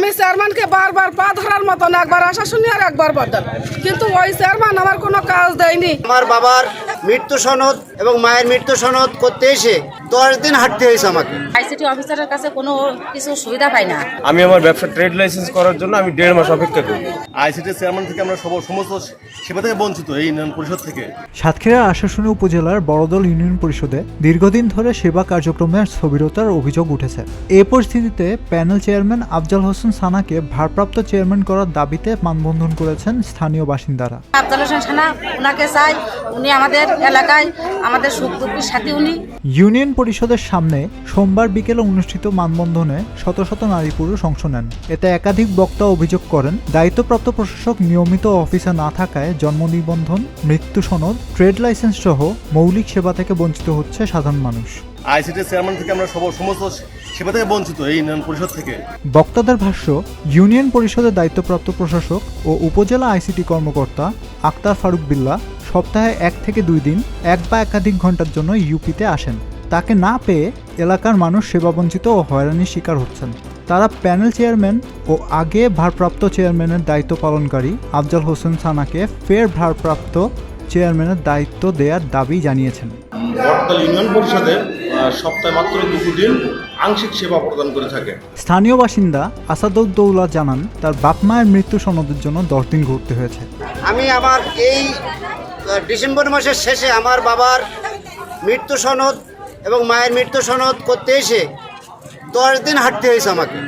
আমি চেয়ারম্যানকে বারবার পা ধরার মতন একবার আশা শুনি আর একবার বদল, কিন্তু ওই চেয়ারম্যান আমার কোনো কাজ দেয়নি। আমার বাবার মৃত্যু সনদ এবং মায়ের মৃত্যু সনদ করতে এসে 10 দিন হাঁটতে হয়েছে আমাকে। আইসিটি অফিসারের কাছে কোনো কিছু সুবিধা পাই না। আমি আমার ব্যবসা ট্রেড লাইসেন্স করার জন্য আমি 1.5 মাস অপেক্ষা করি। আইসিটি চেয়ারম্যান থেকে আমরা সমস্ত সেবা থেকে বঞ্চিত এই ইউনিয়ন পরিষদ থেকে। সাতক্ষীরা আশাশুনি উপজেলার বড়দল ইউনিয়ন পরিষদে দীর্ঘদিন ধরে সেবা কার্যক্রমের স্থবিরতার অভিযোগ উঠেছে। এ পরিস্থিতিতে প্যানেল চেয়ারম্যান আফজাল হোসেন সানাকে ভারপ্রাপ্ত চেয়ারম্যান করার দাবিতে মানববন্ধন করেছেন স্থানীয় বাসিন্দারা। আফজাল হোসেন সানা উনাকে চাই, উনি আমাদের এলাকায় আমাদের সুখ দুঃখের সাথী। উনি ইউনিয়ন পরিষদের সামনে সোমবার বিকেলে অনুষ্ঠিত মানববন্ধনে শত শত নারী পুরুষ অংশ নেন। এতে একাধিক বক্তা অভিযোগ করেন, দায়িত্বপ্রাপ্ত প্রশাসক নিয়মিত অফিসে না থাকায় জন্ম নিবন্ধন, মৃত্যু সনদ, ট্রেড লাইসেন্স সহ মৌলিক সেবা থেকে বঞ্চিত হচ্ছে সাধারণ মানুষ। আইসিটি চেয়ারম্যান থেকে আমরা সমস্ত সেবা থেকে বঞ্চিত এই ইউনিয়ন পরিষদ থেকে। বক্তাদের ভাষ্য, ইউনিয়ন পরিষদের দায়িত্বপ্রাপ্ত প্রশাসক ও উপজেলা আইসিটি কর্মকর্তা আক্তার ফারুক বিল্লাহ সপ্তাহে 1 থেকে 2 দিন এক বা একাধিক ঘন্টার জন্য ইউপিতে আসেন। তাকে না পেয়ে এলাকার মানুষ সেবাবঞ্চিত ও হয়রানির শিকার হচ্ছেন। তারা প্যানেল চেয়ারম্যান ও আগে ভারপ্রাপ্ত চেয়ারম্যানের দায়িত্ব পালনকারী আফজাল হোসেন সানাকে ফের ভারপ্রাপ্ত চেয়ারম্যানের দায়িত্ব দেওয়ার দাবি জানিয়েছেন। বড়দল ইউনিয়ন পরিষদে সপ্তাহে মাত্র 2 দিন আংশিক সেবা প্রদান করে থাকে। স্থানীয় বাসিন্দা আসাদুদ্দৌলা জানান, তার বাপ মায়ের মৃত্যু সনদের জন্য 10 দিন ঘুরতে হয়েছে। আমি আমার এই ডিসেম্বর মাসের শেষে আমার বাবার মৃত্যু সনদ এবং মায়ের মৃত্যু সনদ করতে এসে 10 দিন হাঁটতে হয়েছে আমাকে।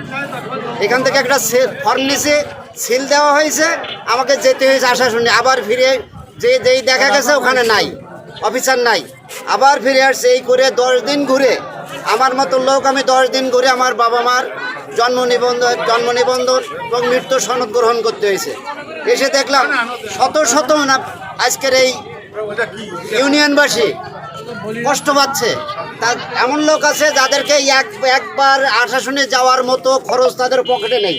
এখান থেকে একটা ফর্ম নিচে সিল দেওয়া হয়েছে, আমাকে যেতে হয়েছে আশাশুনি। আবার ফিরে যেই দেখা গেছে ওখানে নাই, অফিসার নাই, আবার ফিরে আসছে। এই করে 10 দিন ঘুরে আমার মতো লোক আমি 10 দিন ঘুরে আমার বাবা মার জন্ম নিবন্ধন এবং মৃত্যু সনদ গ্রহণ করতে হয়েছে। এসে দেখলাম শত শত না আজকের এই ইউনিয়নবাসী কষ্ট পাচ্ছে। তা এমন লোক আছে যাদেরকে একবার আশাশুনি যাওয়ার মতো খরচ তাদের পকেটে নেই,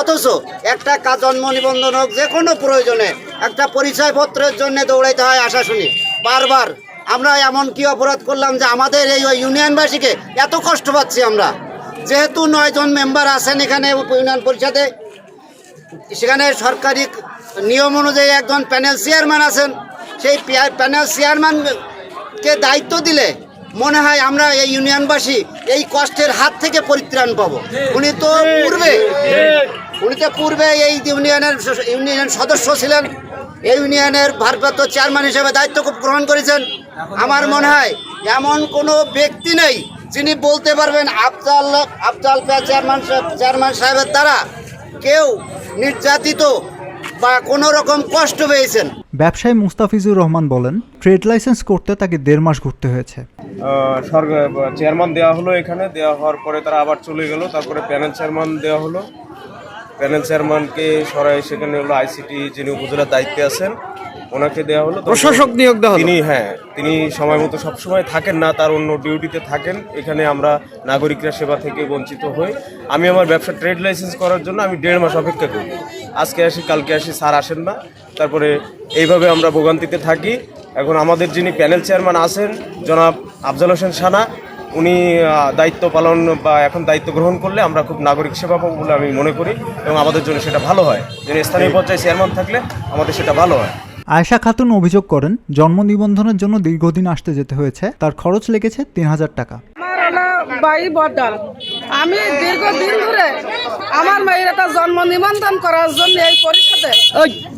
অথচ একটা জন্ম নিবন্ধন হোক যে কোনো প্রয়োজনে একটা পরিচয়পত্রের জন্য দৌড়াইতে হয় আশাশুনি বারবার। আমরা এমন কি অপরাধ করলাম যে আমাদের এই ইউনিয়নবাসীকে এত কষ্ট পাচ্ছি আমরা? যেহেতু 9 জন মেম্বার আছেন এখানে ইউনিয়ন পরিষদে, সেখানে সরকারি নিয়ম অনুযায়ী একজন প্যানেল চেয়ারম্যান আছেন। সেই প্যানেল চেয়ারম্যানকে দায়িত্ব দিলে মনে হয় আমরা এই ইউনিয়নবাসী এই কষ্টের হাত থেকে পরিত্রাণ পাবো। উনি তো পূর্বে এই ইউনিয়নের সদস্য ছিলেন, এই ইউনিয়নের ভারপ্রাপ্ত চেয়ারম্যান হিসেবে দায়িত্ব গ্রহণ করেছেন। আমার মনে হয় এমন কোনো ব্যক্তি নেই যিনি বলতে পারবেন আফজাল চেয়ারম্যান সাহেবের দ্বারা কেউ নির্যাতিত বা কোনো রকম কষ্ট পেয়েছেন। ব্যবসায়ী মুস্তাফিজুর রহমান বলেন, ট্রেড লাইসেন্স করতে তাকে 1.5 মাস ঘুরতে হয়েছে। চেয়ারম্যান দেওয়া হলো, এখানে দেওয়া হওয়ার পরে তারা আবার চলে গেল। তারপরে প্যানেল চেয়ারম্যান দেওয়া হলো। প্যানেল চেয়ারম্যানকে সরাই সেখানে হলো আইসিটি যিনি উপজেলার দায়িত্বে আছেন ওনাকে দেওয়া হলো। প্রশাসক নিয়োগ দেওয়া হলো। তিনি সময় মতো সবসময় থাকেন না, তার অন্য ডিউটিতে থাকেন। এখানে আমরা নাগরিকরা সেবা থেকে বঞ্চিত হই। আমি আমার ব্যবসা ট্রেড লাইসেন্স করার জন্য আমি 1.5 মাস অপেক্ষা করি। আজকে আসি, কালকে আসি, স্যার আসেন না। তারপরে এইভাবে আমরা ভোগান্তিতে থাকি। এখন আমাদের যিনি প্যানেল চেয়ারম্যান আছেন জনাব আফজাল হোসেন সানা, উনি দায়িত্ব পালন বা এখন দায়িত্ব গ্রহণ করলে আমরা খুব নাগরিক সেবা পাবো বলে আমি মনে করি, এবং আমাদের জন্য সেটা ভালো হয়। যিনি স্থানীয় পর্যায়ে চেয়ারম্যান থাকলে আমাদের সেটা ভালো হয়। আয়েশা খাতুন অভিযোগ করেন, জন্ম নিবন্ধনের জন্য দীর্ঘদিন আসতে যেতে হয়েছে, তার খরচ লেগেছে 3000 টাকা। আমি দীর্ঘদিন ধরে আমার মেয়ের একটা জন্ম নিবন্ধন করার জন্য এই পরিষদে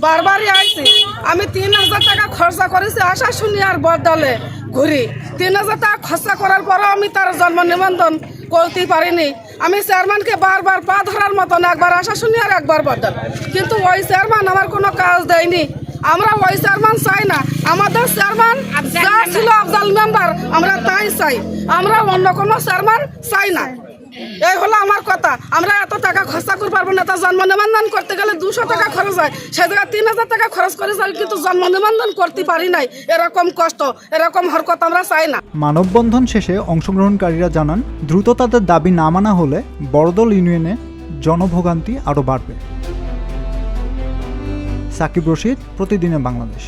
বারবারই আইছি। আমি 3000 টাকা খরচা করেছি আশাশুনি আর বড়দলে ঘুরি। 3000 টাকা খরচা করার পরও আমি তার জন্ম নিবন্ধন করতে পারিনি। আমি চেয়ারম্যানকে বারবার পা ধরার মতন একবার আশাশুনি আর একবার বড়দল, কিন্তু ওই চেয়ারম্যান আমার কোনো কাজ দেয়নি। আমরা ওই চেয়ারম্যান চাই না, আমাদের চেয়ারম্যান যা ছিল আফজাল মেম্বার আমরা তাই চাই, আমরা অন্য কোনো চেয়ারম্যান চাই না। এই হলো আমার কথা। আমরা এত টাকা খরচা করতে পারবো না। তার জন্ম নিবন্ধন করতে গেলে 200 টাকা খরচ হয়, সে জায়গায় 3000 টাকা খরচ করে যাই, কিন্তু জন্ম নিবন্ধন করতে পারি নাই। এরকম কষ্ট, এরকম হরকত আমরা চাই না। মানববন্ধন শেষে অংশগ্রহণকারীরা জানান, দ্রুত তাদের দাবি না মানা হলে বড়দল ইউনিয়নে জনভোগান্তি আরও বাড়বে। সাকিব রশিদ, প্রতিদিনের বাংলাদেশ।